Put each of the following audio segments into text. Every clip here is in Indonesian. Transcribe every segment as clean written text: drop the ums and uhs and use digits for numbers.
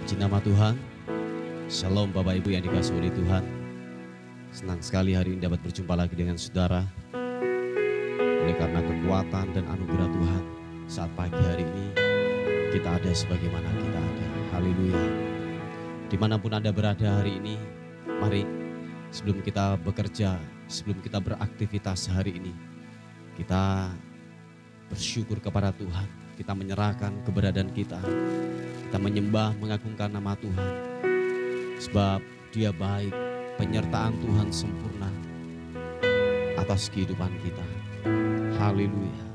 Puji nama Tuhan. Shalom Bapak Ibu yang dikasihi oleh Tuhan. Senang sekali hari ini dapat berjumpa lagi dengan saudara. Oleh karena kekuatan dan anugerah Tuhan, saat pagi hari ini kita ada sebagaimana kita ada. Haleluya. Dimanapun Anda berada hari ini, mari sebelum kita bekerja, sebelum kita beraktivitas hari ini, kita bersyukur kepada Tuhan. Kita menyerahkan keberadaan kita. Kita menyembah, mengagungkan nama Tuhan. Sebab Dia baik, penyertaan Tuhan sempurna atas kehidupan kita. Haleluya.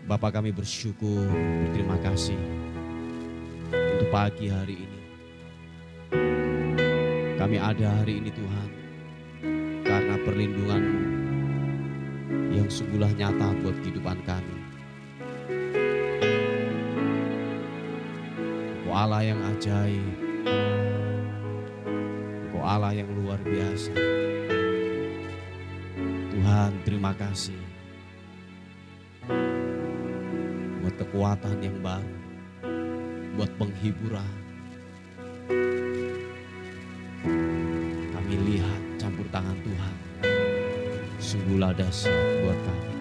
Bapa, kami bersyukur, berterima kasih untuk pagi hari ini. Kami ada hari ini Tuhan, karena perlindungan-Mu yang sungguhlah nyata buat kehidupan kami. Engkau Allah yang ajaib, Engkau Allah yang luar biasa. Tuhan, terima kasih buat kekuatan yang baru, buat penghiburan. Kami lihat campur tangan Tuhan, sungguhlah dahsyat buat kami.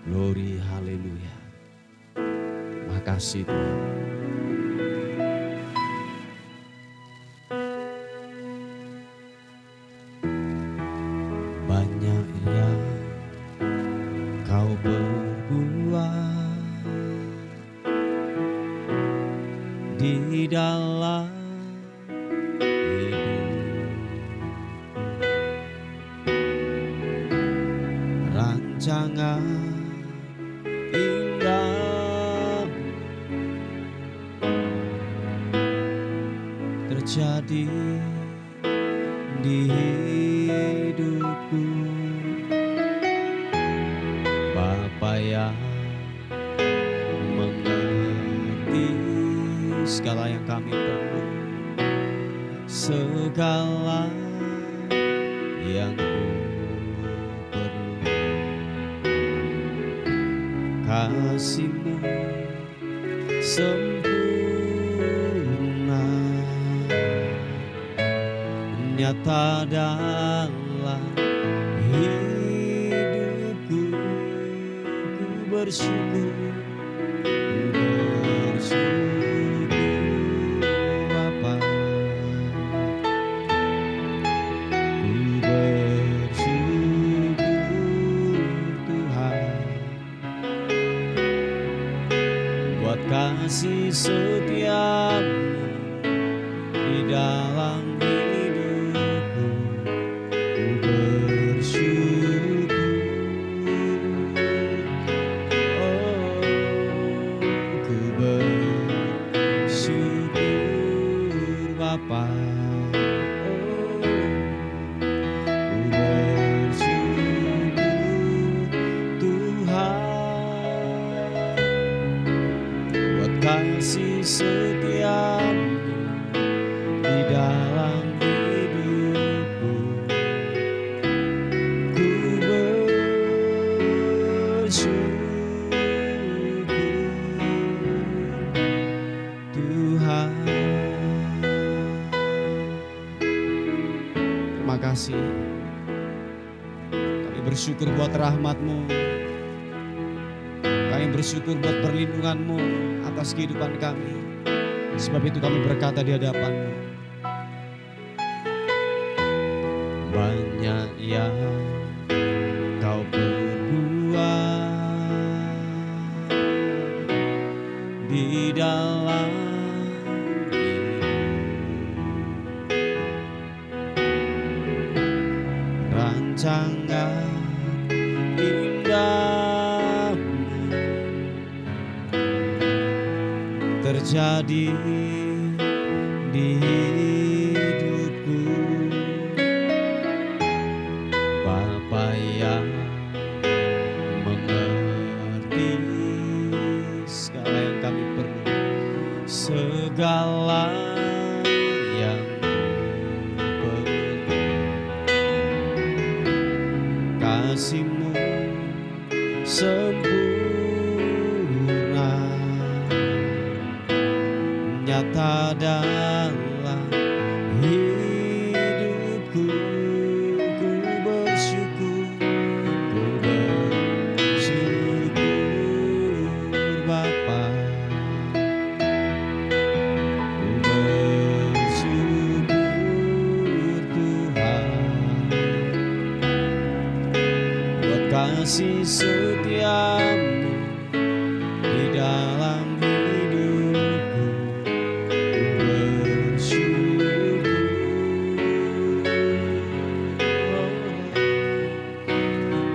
Glory, haleluya. Terima kasih Tuhan. Banyak yang Kau berbuat di dalam rancangan indah terjadi di hidupku. Bapa yang mengerti segala yang kami perlu, segala yang kasih-Mu sempurna nyata dalam hidupku. Ku bersyukur Bapa. Ku bersyukur Tuhan buat kasih setia-Mu di dalam hidupku. Ku bersyukur, oh, ku bersyukur Bapa. Ku bersyukur Tuhan buat kasih setia-Mu di dalam hidupku. Ku bersyukur Tuhan. Terima kasih. Kami bersyukur buat rahmat-Mu. Kami bersyukur buat perlindungan-Mu atas kehidupan kami. Sebab itu kami berkata di hadapan-Mu, banyak yang Kau perbuat di dalam rancangan indah-Mu terjadi di hidupku. Bapa yang mengerti segala yang kami perlu, segala yang perlu, kasih-Mu sempurna dalam hidupku. Ku bersyukur, ku bersyukur Bapa. Ku bersyukur Tuhan buat kasih setiamu di dalam hidupku. Ku bersyukur,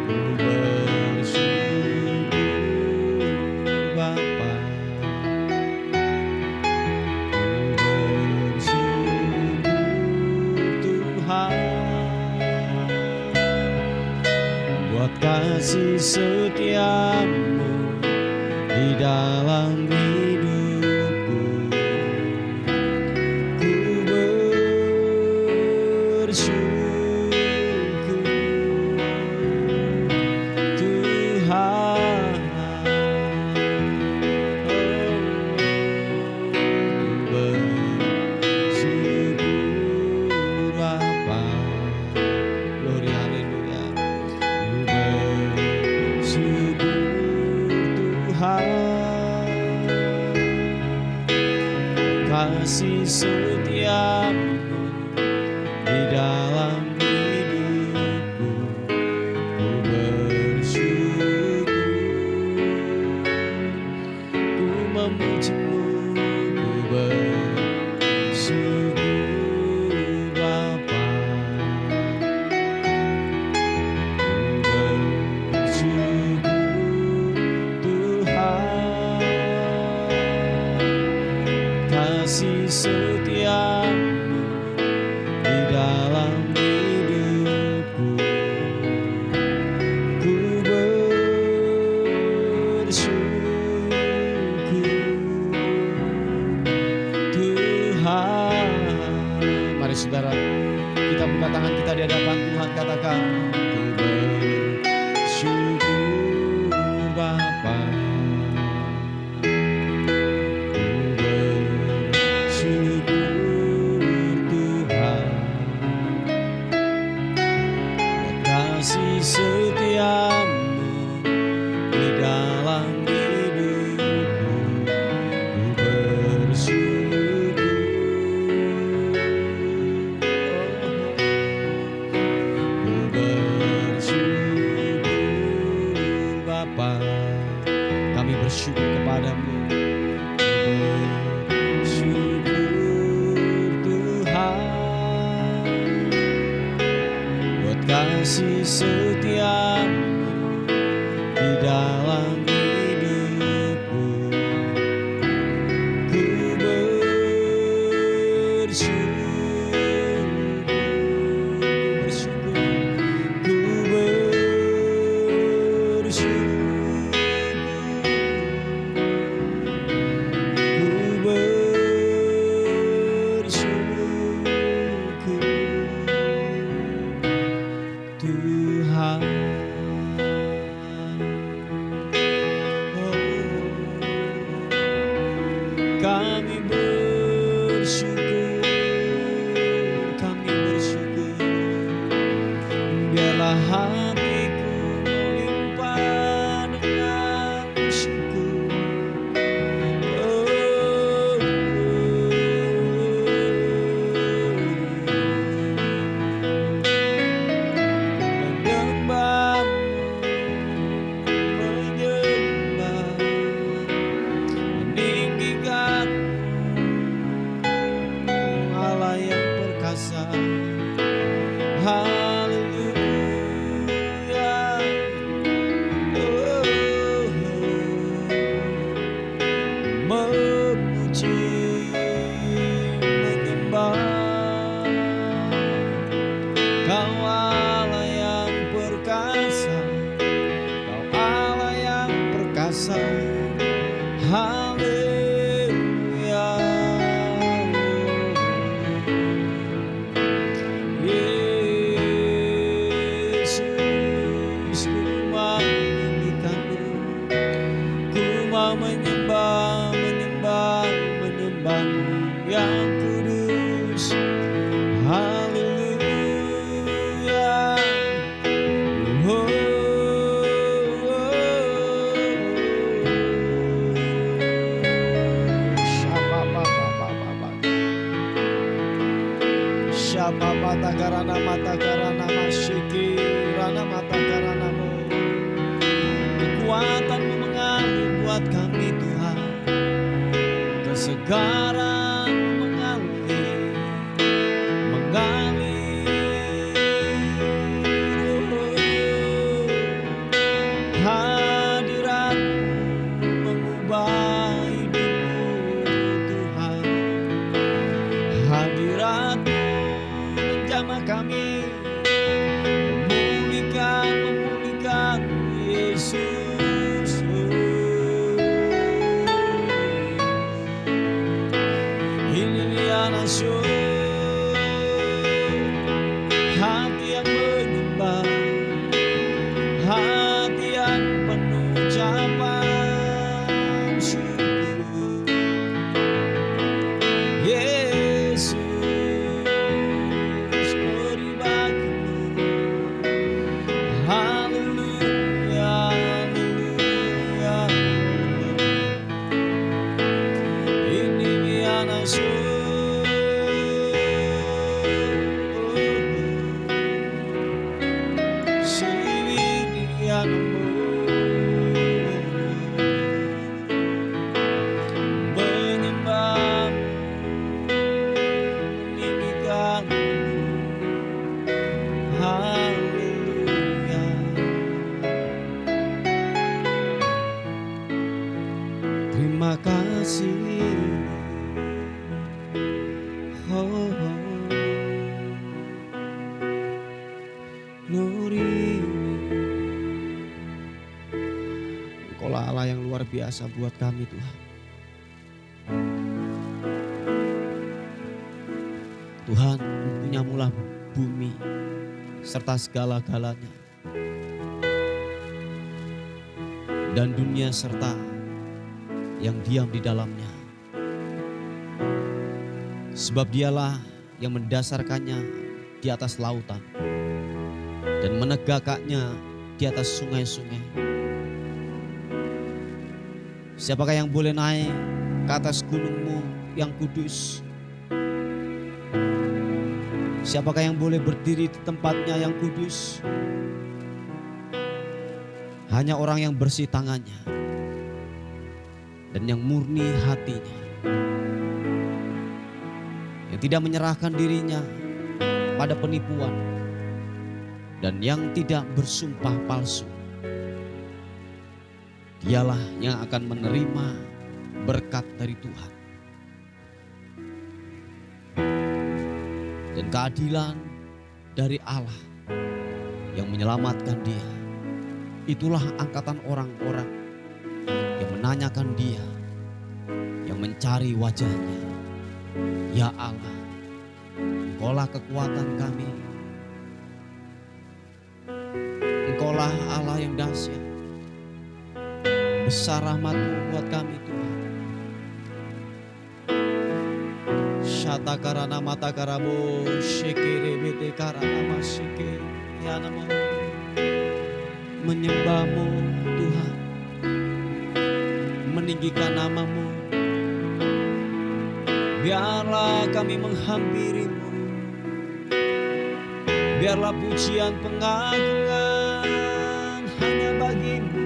ku bersyukur Bapa. Ku bersyukur Tuhan buat kasih setiamu di dalam hidupku. Ku bersyukur Tuhan. Ku bersyukur Bapa. Glory haleluya. Ku bersyukur Tuhan kasih setiamu di dalam hidupku. Ku bersyukur, ku memujimu. Ku bersyukur Bapa. Ku bersyukur Tuhan kasih setiamu di dalam hidupku. Ku bersyukur Tuhan. Mari saudara, kita buka tangan kita di hadapan Tuhan, katakan ku bersyukur Bapa. Kasih setiamu di dalam hidupku. Ku bersyukur, ku bersyukur Bapa. Kami bersyukur kepadamu. Ku bersyukur Tuhan buat kasih setiamu di dalam hidupku. Ku bersyukur, ku bersyukur, ku bersyukur Tuhan. Kami bersyukur, kami bersyukur. Biarlah hatiku melimpah dengan syukur. Haleluya. Memuji, menyembah Kau Allah yang perkasa, Kau Allah yang perkasa. Haleluya. Yesus, ku mau menyembahmu, ku mau menyembah, menyembah, menyembahmu ya buat kami Tuhan, kesegaran mengalir, hadirat-Mu mengubah hidupku Tuhan, hadirat-Mu menjamah kami, memulihkan Yesus. Ini dia nasyur, hati yang menyembah, hati yang penuh ucapan syukur. Yesus, glory bagi-Mu. Haleluya, haleluya. Ini dia nasyur. Terima kasih, oh, glory. Engkaulah Allah yang luar biasa buat kami Tuhan. Tuhan, punyamu-lah bumi serta segala-galanya, dan dunia serta yang diam di dalamnya. Sebab Dialah yang mendasarkannya di atas lautan dan menegakkannya di atas sungai-sungai. Siapakah yang boleh naik ke atas gunung-Mu yang kudus? Siapakah yang boleh berdiri di tempatnya yang kudus? Hanya orang yang bersih tangannya dan yang murni hatinya, yang tidak menyerahkan dirinya pada penipuan dan yang tidak bersumpah palsu. Dialah yang akan menerima berkat dari Tuhan dan keadilan dari Allah yang menyelamatkan dia. Itulah angkatan orang-orang yang menanyakan Dia, yang mencari wajah-Nya. Ya Allah, Engkaulah kekuatan kami, Engkaulah Allah yang dahsyat. Besar rahmat-Mu buat kami Tuhan. Shata karana mata karabo shekere bete karana masike ya namo. Menyembah-Mu Tuhan, meninggikan nama-Mu. Biarlah kami menghampiri-Mu, biarlah pujian pengagungan hanya bagi-Mu,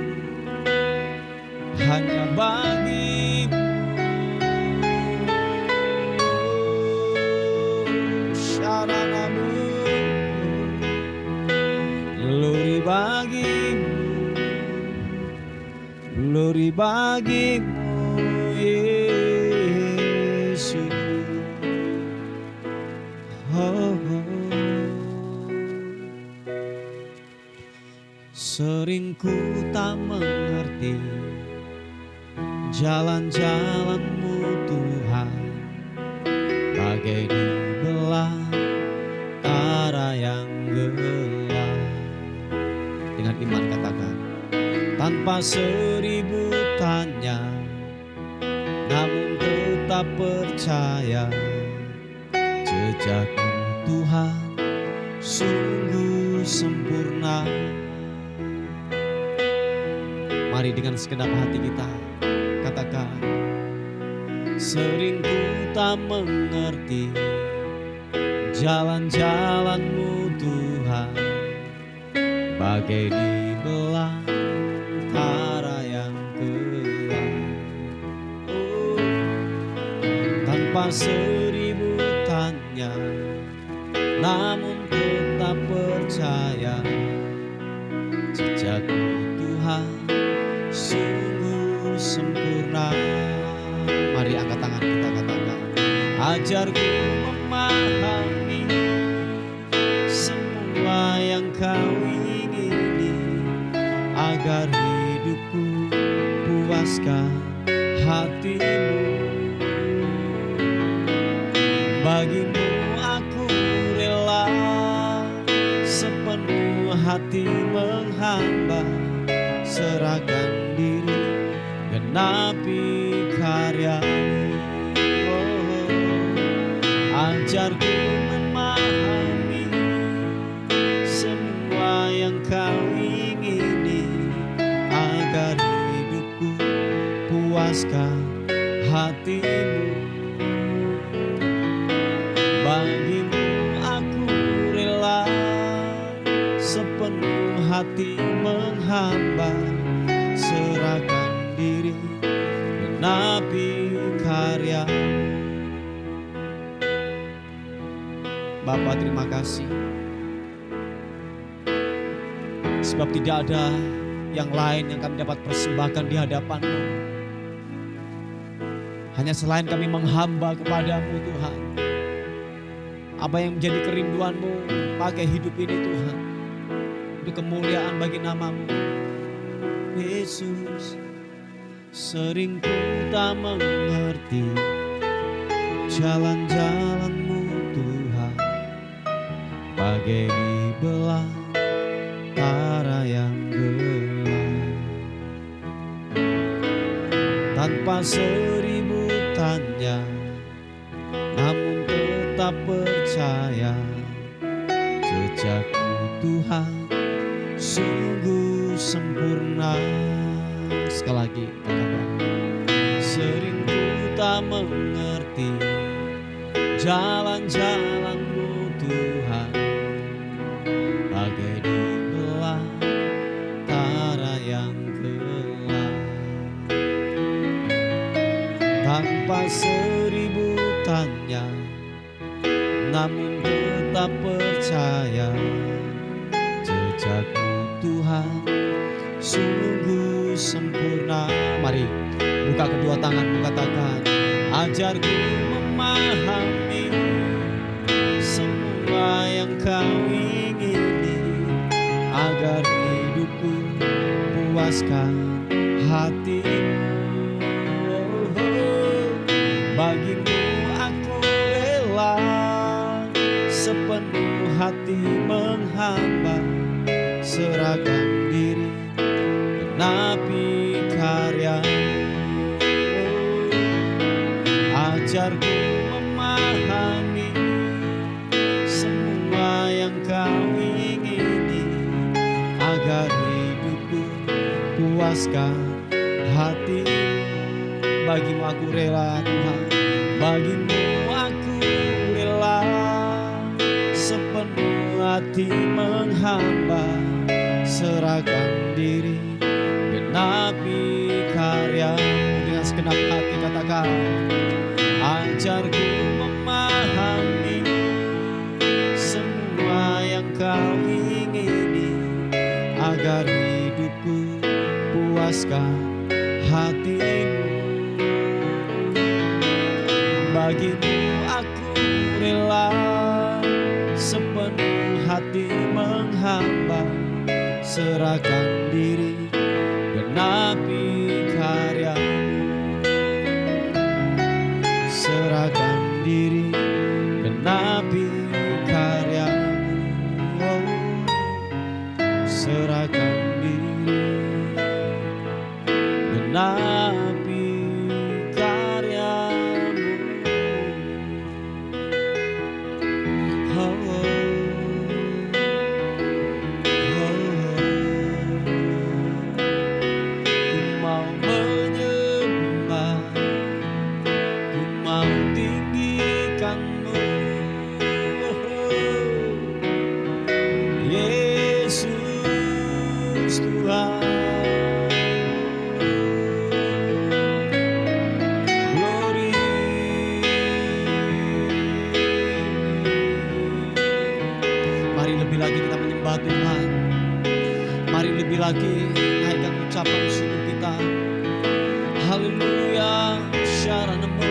hanya bagi-Mu. Syarana-Mu, glory bagi-Mu, glory bagi-Mu Yesus. Oh, oh. Sering ku tak mengerti jalan-jalan-Mu Tuhan, bagai di belantara yang gelap. Dengan iman katakan, tanpa 1000 tanya, namun tetap percaya, jejak-Mu Tuhan sungguh sempurna. Mari dengan segenap hati kita katakan, sering ku tak mengerti jalan-jalan-Mu Tuhan, bagai di belantara yang gelap. tanpa seribu tanya, namun tetap percaya jejakmu Tuhan sungguh sempurna. Mari angkat tangan kita katakan, ajarku memahami semua yang kau ingini, agar hidupku puaskan hatimu. Bagimu aku rela sepenuh hati menghamba, serahkan diri genapi karya-Mu. Ajarku memahami semua yang kau ingini, agar hidupku puaskan hatimu. Bagimu aku rela sepenuh hati menghamba, serahkan diri genapi karya-Mu. Bapa, terima kasih sebab tidak ada yang lain yang kami dapat persembahkan di hadapan-Mu, hanya selain kami menghamba kepadamu Tuhan. Apa yang menjadi kerinduan-Mu pakai hidup ini Tuhan, untuk kemuliaan bagi nama-Mu. Yesus, sering ku tak mengerti jalan-jalan-Mu Tuhan, bagai di belantara yang gelap. Tanpa seribu tanya, namun tetap percaya jejakmu Tuhan sungguh sempurna. Sekali lagi katakan, sering ku tak mengerti jalan-jalan-Mu Tuhan, bagai di belantara yang gelap. Tanpa seribu tanya, namun tetap percaya jejakmu Tuhan sungguh sempurna. Mari buka kedua tanganmu, katakan, ajarku memahami semua yang kau ingini, agar hidupku puaskan hatimu. Bagimu aku rela sepenuh hati menghamba, serahkan diri genapi karya-Mu. Ajarku memahami semua yang kau ingini, agar hidupku puaskan hatimu. Bagimu aku rela Tuhan, bagimu aku rela sepenuh hati menghamba, serahkan diri genapi karya-Mu. Dengan segenap hati katakan, ajarku memahami semua yang kau ingini, agar hidupku puaskan hatimu. Bagimu aku rela sepenuh hati menghamba, serahkan diri genapi karya-Mu. Serahkan diri genapi karya-Mu. Oh, serahkan diri genapi karya-Mu. Oh, oh, oh. ucapan syukur kita. Haleluya, syaranamu.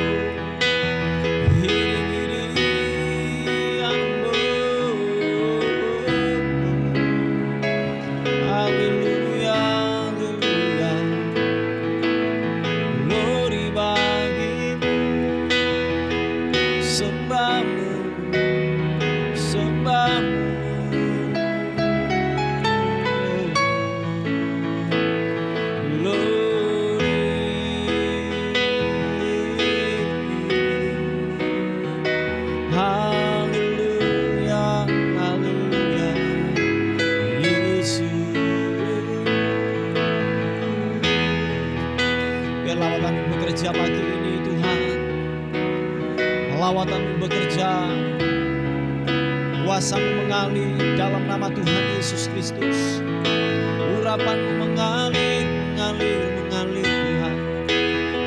Pagi ini Tuhan, lawatan-Mu bekerja, kuasa-Mu mengalir dalam nama Tuhan Yesus Kristus. Urapan-Mu mengalir Tuhan,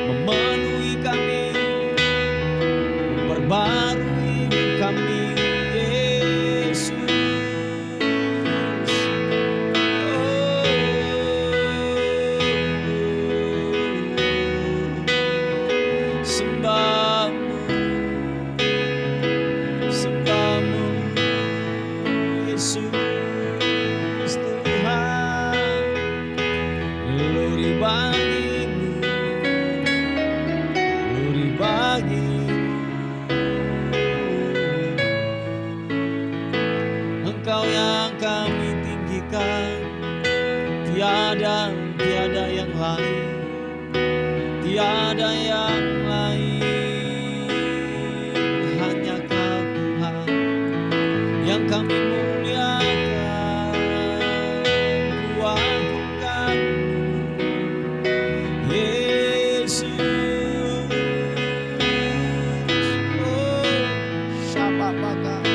memenuhi kami, memperbarui hidup kami, Yesus. Engkau yang kami tinggikan, tiada yang lain, tiada yang lain, hanya Kau Tuhan yang kami muliakan, kuagungkan Yesus. Oh, siapa pakar?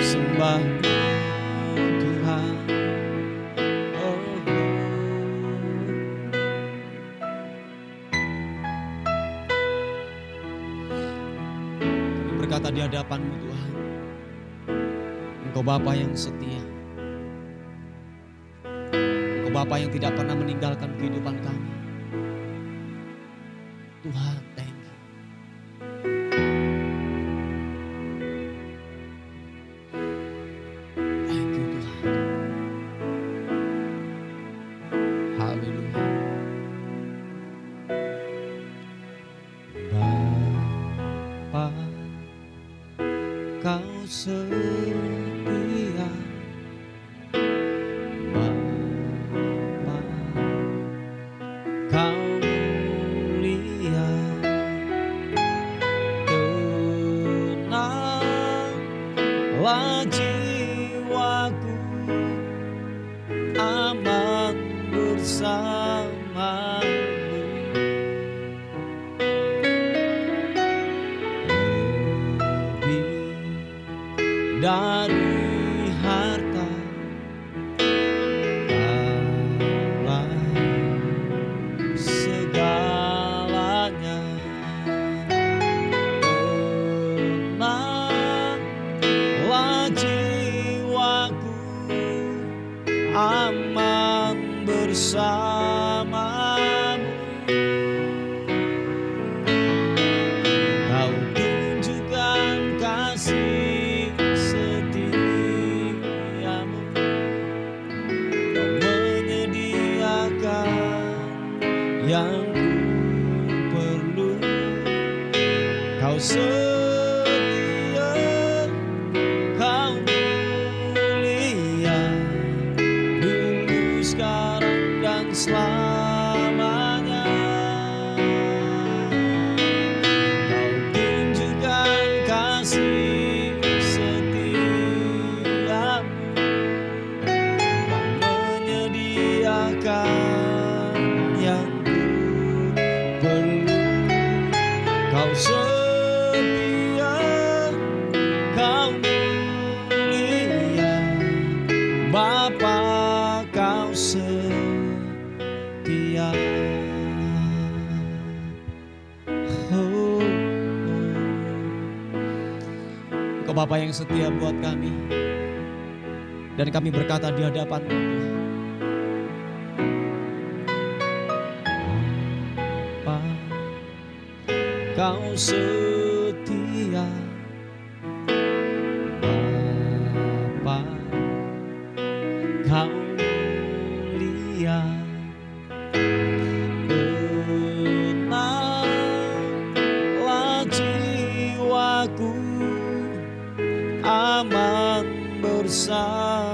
Sembah Tuhan. Kami berkata di hadapan-Mu Tuhan, Engkau Bapa yang setia, Engkau Bapa yang tidak pernah meninggalkan kehidupan kami. Tuhan, thank you. Kau setia, Bapa, Kau mulia, tenanglah jiwaku, aman bersama-Mu. Dari harta Kaulah segalanya, tenanglah jiwaku, aman bersama-Mu. Kau tunjukkan kasih setiamu, Kau menyediakan yang ku perlu. Kau setia, Kau mulia, dulu, sekarang, dan selamanya. Engkau Bapa yang setia buat kami. Dan kami berkata di hadapan-Mu, Bapa, Kau setia. Bapa, Kau mulia. Tenanglah jiwaku, aman bersamamu.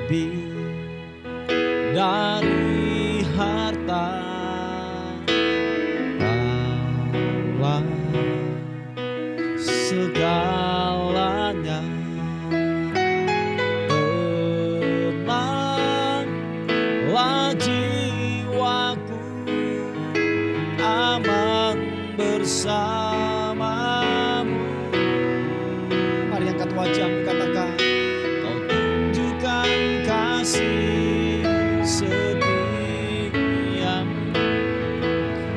Lebih dari harta, Kaulah segalanya. Tenanglah jiwaku, aman bersamamu. Mari angkat wajahmu, katakan, Kau tunjukkan kasih setiamu.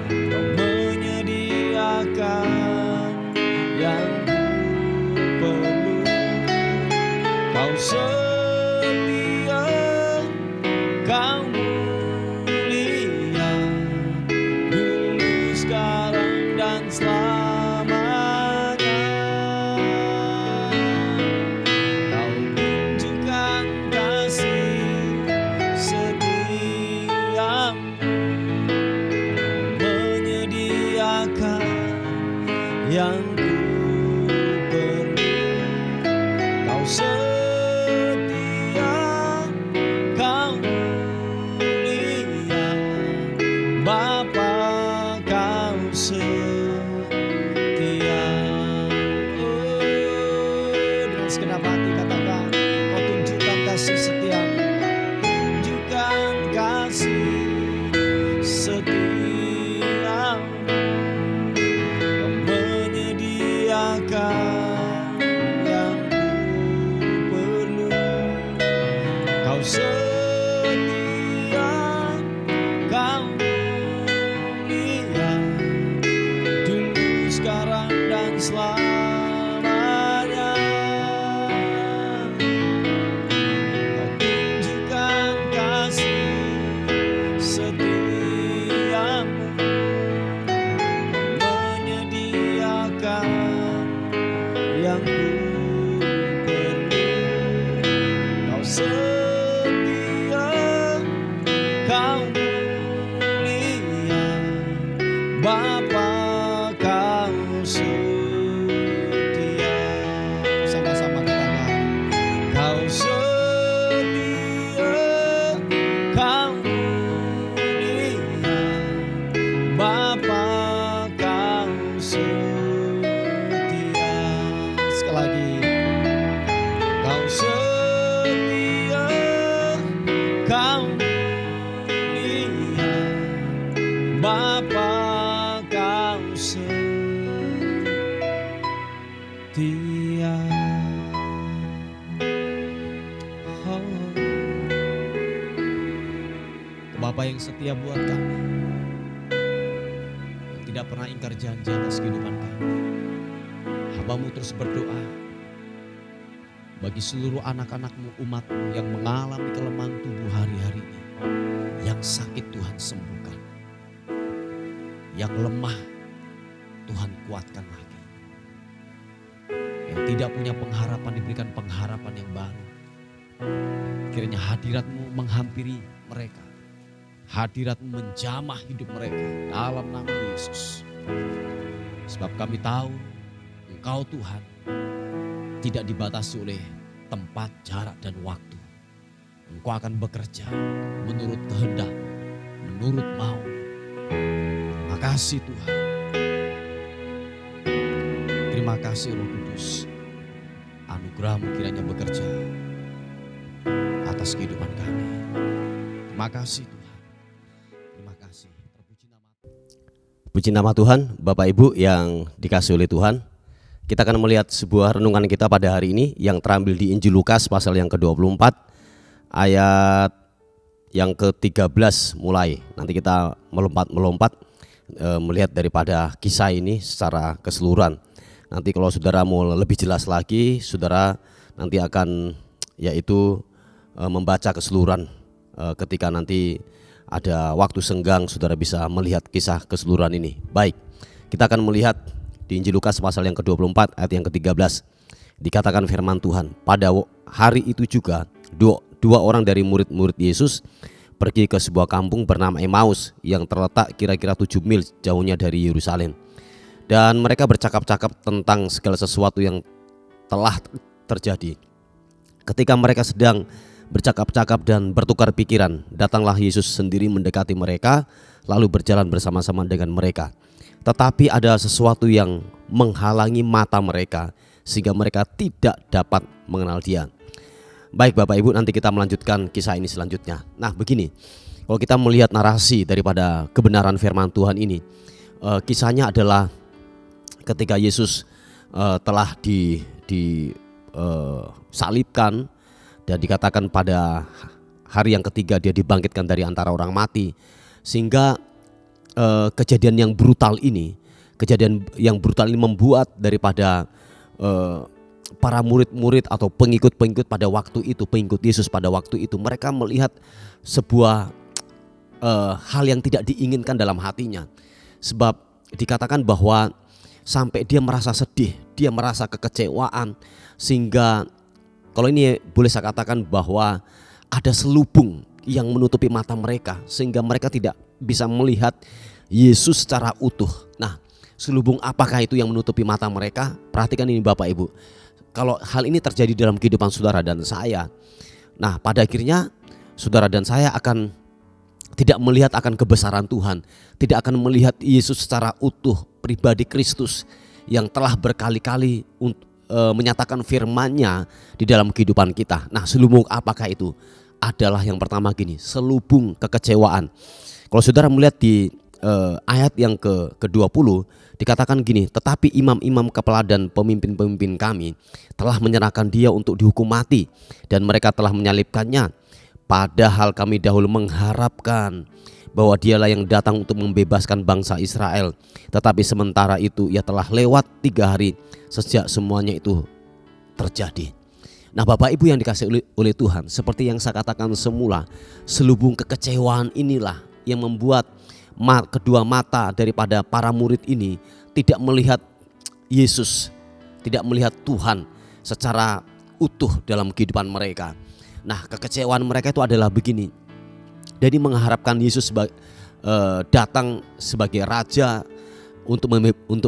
Kau menyediakan yang ku perlu. Kau setia, Kau mulia, dulu, sekarang, dan selamanya. Kau tunjukkan kasih setiamu, menyediakan yang ku perlu. Kau setia, Kau mulia, Bapa, Kau setia. Oh, dengan segenap hati katakan, Kau tunjukkan kasih setiamu, tunjukkan kasih setiamu. Kau menyediakan yang ku perlu. Kau setia, Kau mulia, dulu, sekarang, dan selamanya. Kau tunjukkan kasih setiamu, menyediakan yang ku perlu. Kau setia, Kau mulia, Bapa, Kau setia. Sama-sama katakan, Kau setia, Kau mulia, Bapa, Kau setia. Sekali lagi, Kau setia, Kau mulia, Bapa, Kau setia. Oh. Bapa yang setia buat kami, yang tidak pernah ingkar janji atas kehidupan kami. Hamba-Mu terus berdoa bagi seluruh anak-anak-Mu, umat-Mu yang mengalami kelemahan tubuh hari-hari ini. Yang sakit Tuhan sembuhkan, yang lemah Tuhan kuatkan lagi, yang tidak punya pengharapan diberikan pengharapan yang baru. Kiranya hadirat-Mu menghampiri mereka, hadirat-Mu menjamah hidup mereka dalam nama Yesus. Sebab kami tahu Engkau Tuhan tidak dibatasi oleh tempat, jarak, dan waktu. Engkau akan bekerja menurut kehendak, menurut mau. Terima kasih Tuhan. Terima kasih Roh Kudus. Anugerah-Mu kiranya bekerja atas kehidupan kami. Terima kasih Tuhan. Terima kasih. Puji nama Tuhan, Bapak Ibu yang dikasihi oleh Tuhan. Kita akan melihat sebuah renungan kita pada hari ini yang terambil di Injil Lukas pasal yang ke-24 ayat yang ke-13 mulai. Nanti kita melompat melihat daripada kisah ini secara keseluruhan. Nanti kalau saudara mau lebih jelas lagi, saudara nanti akan yaitu membaca keseluruhan ketika nanti ada waktu senggang, saudara bisa melihat kisah keseluruhan ini. Baik, kita akan melihat di Injil Lukas pasal yang ke-24 ayat yang ke-13. Dikatakan firman Tuhan, pada hari itu juga dua orang dari murid-murid Yesus pergi ke sebuah kampung bernama Emmaus yang terletak kira-kira 7 mil jauhnya dari Yerusalem. Dan mereka bercakap-cakap tentang segala sesuatu yang telah terjadi. Ketika mereka sedang bercakap-cakap dan bertukar pikiran, datanglah Yesus sendiri mendekati mereka, lalu berjalan bersama-sama dengan mereka. Tetapi ada sesuatu yang menghalangi mata mereka, sehingga mereka tidak dapat mengenal Dia. Baik Bapak Ibu, nanti kita melanjutkan kisah ini selanjutnya. Nah begini, kalau kita melihat narasi daripada kebenaran firman Tuhan ini, kisahnya adalah ketika Yesus telah disalibkan dan dikatakan pada hari yang ketiga Dia dibangkitkan dari antara orang mati, sehingga kejadian yang brutal ini membuat daripada para murid-murid atau pengikut-pengikut pada waktu itu, pengikut Yesus pada waktu itu, mereka melihat sebuah hal yang tidak diinginkan dalam hatinya. Sebab dikatakan bahwa sampai dia merasa sedih, dia merasa kekecewaan, sehingga kalau ini boleh saya katakan bahwa ada selubung yang menutupi mata mereka, sehingga mereka tidak bisa melihat Yesus secara utuh. Nah, selubung apakah itu yang menutupi mata mereka? Perhatikan ini Bapak Ibu. Kalau hal ini terjadi dalam kehidupan saudara dan saya, nah pada akhirnya saudara dan saya akan tidak melihat akan kebesaran Tuhan, tidak akan melihat Yesus secara utuh, pribadi Kristus yang telah berkali-kali menyatakan firman-Nya di dalam kehidupan kita. Nah, selubung apakah itu? Adalah yang pertama gini, selubung kekecewaan. Kalau saudara melihat di ayat yang ke-20 dikatakan gini, tetapi imam-imam kepala dan pemimpin-pemimpin kami telah menyerahkan Dia untuk dihukum mati, dan mereka telah menyalibkannya. Padahal kami dahulu mengharapkan bahwa Dialah yang datang untuk membebaskan bangsa Israel. Tetapi sementara itu ia telah lewat 3 hari sejak semuanya itu terjadi. Nah Bapak Ibu yang dikasihi oleh Tuhan, seperti yang saya katakan semula, selubung kekecewaan inilah yang membuat kedua mata daripada para murid ini tidak melihat Yesus, tidak melihat Tuhan secara utuh dalam kehidupan mereka. Nah kekecewaan mereka itu adalah begini, jadi mengharapkan Yesus datang sebagai raja untuk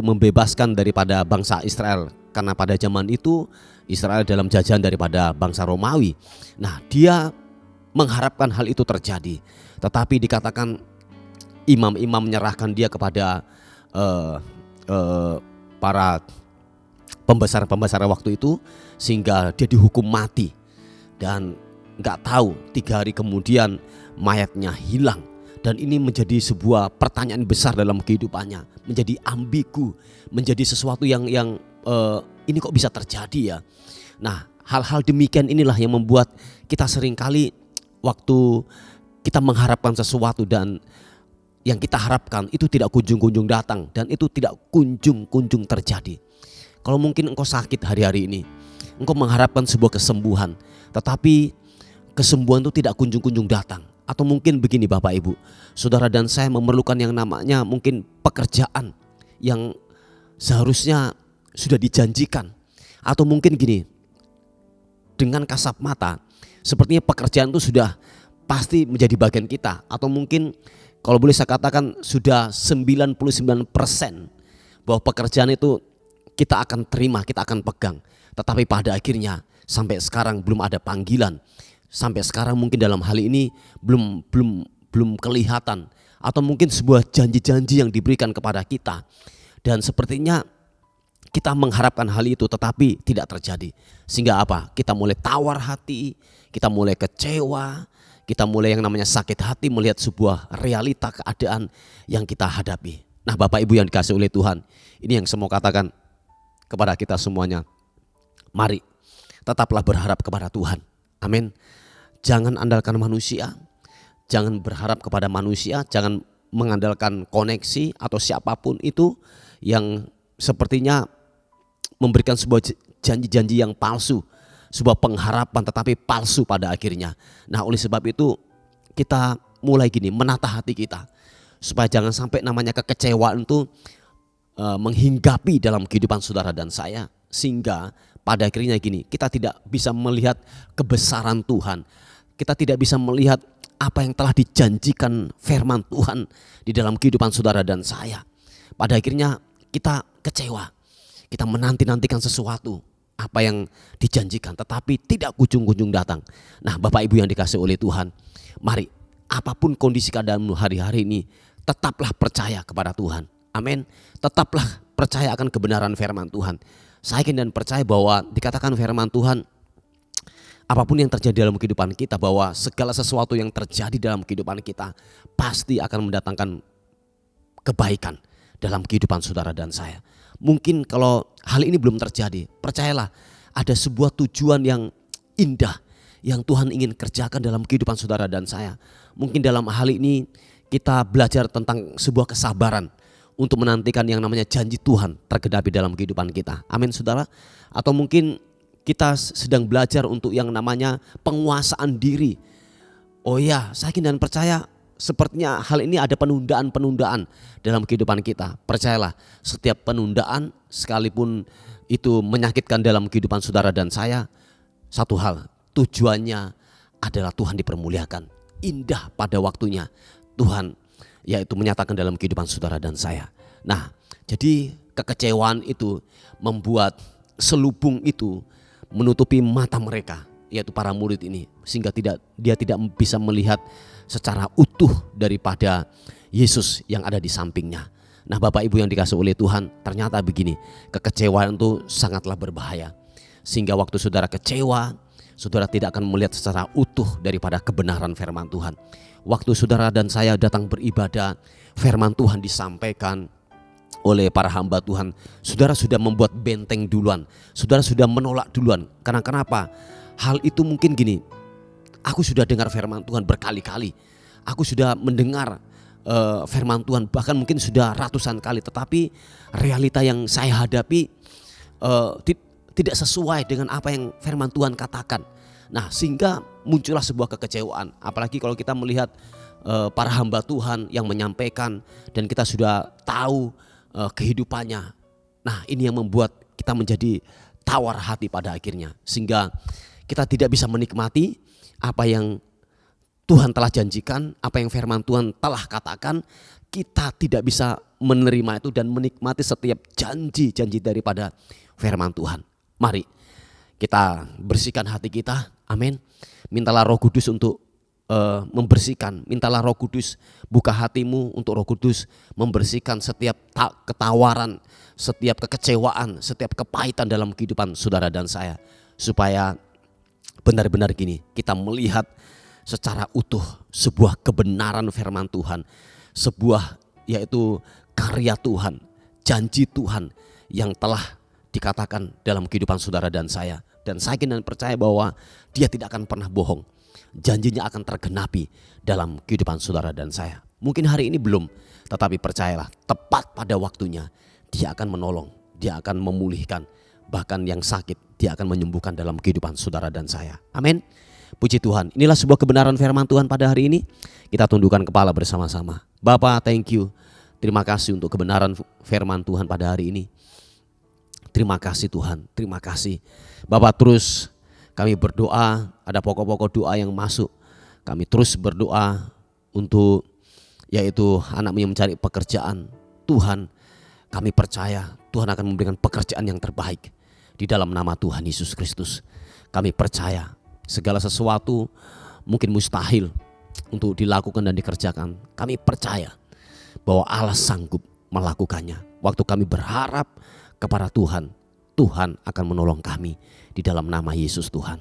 membebaskan daripada bangsa Israel, karena pada zaman itu Israel dalam jajahan daripada bangsa Romawi. Nah dia mengharapkan hal itu terjadi, tetapi dikatakan imam-imam menyerahkan dia kepada para pembesar-pembesar waktu itu, sehingga dia dihukum mati. Dan gak tahu 3 hari kemudian mayatnya hilang. Dan ini menjadi sebuah pertanyaan besar dalam kehidupannya, menjadi ambigu, menjadi sesuatu yang ini kok bisa terjadi ya. Nah hal-hal demikian inilah yang membuat kita seringkali waktu kita mengharapkan sesuatu dan yang kita harapkan itu tidak kunjung-kunjung datang, dan itu tidak kunjung-kunjung terjadi. Kalau mungkin engkau sakit hari-hari ini, engkau mengharapkan sebuah kesembuhan, tetapi kesembuhan itu tidak kunjung-kunjung datang. Atau mungkin begini Bapak Ibu, saudara dan saya memerlukan yang namanya mungkin pekerjaan yang seharusnya sudah dijanjikan. Atau mungkin gini, dengan kasat mata sepertinya pekerjaan itu sudah pasti menjadi bagian kita. Atau mungkin kalau boleh saya katakan sudah 99% bahwa pekerjaan itu kita akan terima, kita akan pegang. Tetapi pada akhirnya sampai sekarang belum ada panggilan. Sampai sekarang mungkin dalam hal ini belum kelihatan. Atau mungkin sebuah janji-janji yang diberikan kepada kita. Dan sepertinya kita mengharapkan hal itu tetapi tidak terjadi. Sehingga apa? Kita mulai tawar hati, kita mulai kecewa, kita mulai yang namanya sakit hati melihat sebuah realita keadaan yang kita hadapi. Nah Bapak Ibu yang dikasihi oleh Tuhan, ini yang saya mau katakan kepada kita semuanya. Mari tetaplah berharap kepada Tuhan. Amin. Jangan andalkan manusia, jangan berharap kepada manusia, jangan mengandalkan koneksi atau siapapun itu yang sepertinya memberikan sebuah janji-janji yang palsu, sebuah pengharapan tetapi palsu pada akhirnya. Nah, oleh sebab itu kita mulai gini, menata hati kita supaya jangan sampai namanya kekecewaan itu menghinggapi dalam kehidupan saudara dan saya, sehingga pada akhirnya gini, kita tidak bisa melihat kebesaran Tuhan, kita tidak bisa melihat apa yang telah dijanjikan firman Tuhan di dalam kehidupan saudara dan saya. Pada akhirnya kita kecewa, kita menanti-nantikan sesuatu apa yang dijanjikan tetapi tidak kunjung-kunjung datang. Nah, Bapak Ibu yang dikasihi oleh Tuhan, mari apapun kondisi keadaanmu hari-hari ini, tetaplah percaya kepada Tuhan. Amin. Tetaplah percaya akan kebenaran firman Tuhan. Saya yakin dan percaya bahwa dikatakan firman Tuhan, apapun yang terjadi dalam kehidupan kita, bahwa segala sesuatu yang terjadi dalam kehidupan kita pasti akan mendatangkan kebaikan dalam kehidupan saudara dan saya. Mungkin kalau hal ini belum terjadi, percayalah ada sebuah tujuan yang indah yang Tuhan ingin kerjakan dalam kehidupan saudara dan saya. Mungkin dalam hal ini kita belajar tentang sebuah kesabaran untuk menantikan yang namanya janji Tuhan tergenapi dalam kehidupan kita. Amin saudara. Atau mungkin kita sedang belajar untuk yang namanya penguasaan diri. Oh ya, saya yakin dan percaya sepertinya hal ini ada penundaan-penundaan dalam kehidupan kita. Percayalah, setiap penundaan sekalipun itu menyakitkan dalam kehidupan saudara dan saya, satu hal, tujuannya adalah Tuhan dipermuliakan. Indah pada waktunya Tuhan yaitu menyatakan dalam kehidupan saudara dan saya. Nah, jadi kekecewaan itu membuat selubung itu menutupi mata mereka, yaitu para murid ini, sehingga dia tidak bisa melihat secara utuh daripada Yesus yang ada di sampingnya. Nah, Bapak Ibu yang dikasihi oleh Tuhan, ternyata begini, kekecewaan itu sangatlah berbahaya. Sehingga waktu saudara kecewa, saudara tidak akan melihat secara utuh daripada kebenaran firman Tuhan. Waktu saudara dan saya datang beribadah, firman Tuhan disampaikan oleh para hamba Tuhan, saudara sudah membuat benteng duluan, saudara sudah menolak duluan. Karena kenapa? Hal itu mungkin gini, aku sudah dengar firman Tuhan berkali-kali, aku sudah mendengar firman Tuhan bahkan mungkin sudah ratusan kali, tetapi realita yang saya hadapi tidak sesuai dengan apa yang firman Tuhan katakan. Nah, sehingga muncullah sebuah kekecewaan. Apalagi kalau kita melihat para hamba Tuhan yang menyampaikan dan kita sudah tahu kehidupannya. Nah, ini yang membuat kita menjadi tawar hati pada akhirnya, sehingga kita tidak bisa menikmati apa yang Tuhan telah janjikan, apa yang firman Tuhan telah katakan. Kita tidak bisa menerima itu dan menikmati setiap janji-janji daripada firman Tuhan. Mari kita bersihkan hati kita, amin. Mintalah Roh Kudus untuk membersihkan. Mintalah Roh Kudus buka hatimu untuk Roh Kudus membersihkan setiap ketawaran, setiap kekecewaan, setiap kepahitan dalam kehidupan saudara dan saya. Supaya benar-benar gini, kita melihat secara utuh sebuah kebenaran firman Tuhan. Sebuah yaitu karya Tuhan, janji Tuhan yang telah dikatakan dalam kehidupan saudara dan saya. Dan saya yakin dan percaya bahwa dia tidak akan pernah bohong. Janjinya akan tergenapi dalam kehidupan saudara dan saya. Mungkin hari ini belum, tetapi percayalah, tepat pada waktunya dia akan menolong, dia akan memulihkan, bahkan yang sakit dia akan menyembuhkan dalam kehidupan saudara dan saya. Amin. Puji Tuhan. Inilah sebuah kebenaran firman Tuhan pada hari ini. Kita tundukkan kepala bersama-sama. Bapa, thank you. Terima kasih untuk kebenaran firman Tuhan pada hari ini. Terima kasih Tuhan, terima kasih. Bapak, terus kami berdoa, ada pokok-pokok doa yang masuk. Kami terus berdoa untuk yaitu anakmu yang mencari pekerjaan. Tuhan, kami percaya Tuhan akan memberikan pekerjaan yang terbaik di dalam nama Tuhan Yesus Kristus. Kami percaya segala sesuatu mungkin mustahil untuk dilakukan dan dikerjakan. Kami percaya bahwa Allah sanggup melakukannya. Waktu kami berharap kepada Tuhan, Tuhan akan menolong kami di dalam nama Yesus Tuhan.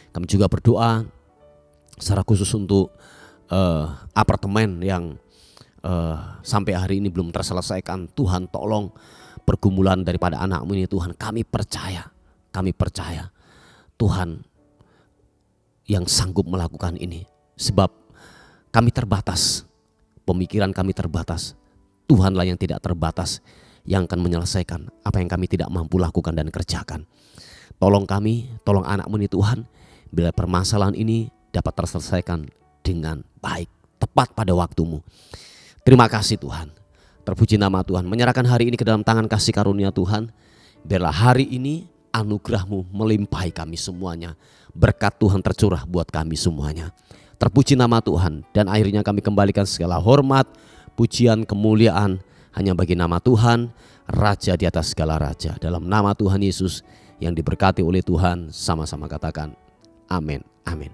Kami juga berdoa secara khusus untuk apartemen yang sampai hari ini belum terselesaikan. Tuhan tolong pergumulan daripada anakmu ini Tuhan. Kami percaya Tuhan yang sanggup melakukan ini. Sebab kami terbatas, pemikiran kami terbatas. Tuhanlah yang tidak terbatas, yang akan menyelesaikan apa yang kami tidak mampu lakukan dan kerjakan. Tolong kami, tolong anak-Mu ini Tuhan, bila permasalahan ini dapat terselesaikan dengan baik, tepat pada waktu-Mu. Terima kasih Tuhan. Terpuji nama Tuhan. Menyerahkan hari ini ke dalam tangan kasih karunia Tuhan. Biarlah hari ini anugerah-Mu melimpahi kami semuanya. Berkat Tuhan tercurah buat kami semuanya. Terpuji nama Tuhan. Dan akhirnya kami kembalikan segala hormat, pujian, kemuliaan hanya bagi nama Tuhan, Raja di atas segala raja. Dalam nama Tuhan Yesus yang diberkati oleh Tuhan, sama-sama katakan amin, amin.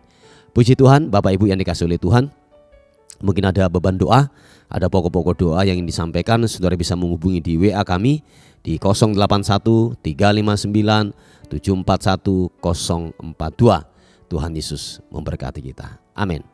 Puji Tuhan, Bapak Ibu yang dikasihi oleh Tuhan. Mungkin ada beban doa, ada pokok-pokok doa yang ingin disampaikan, saudara bisa menghubungi di WA kami di 081 359 741 042. Tuhan Yesus memberkati kita. Amin.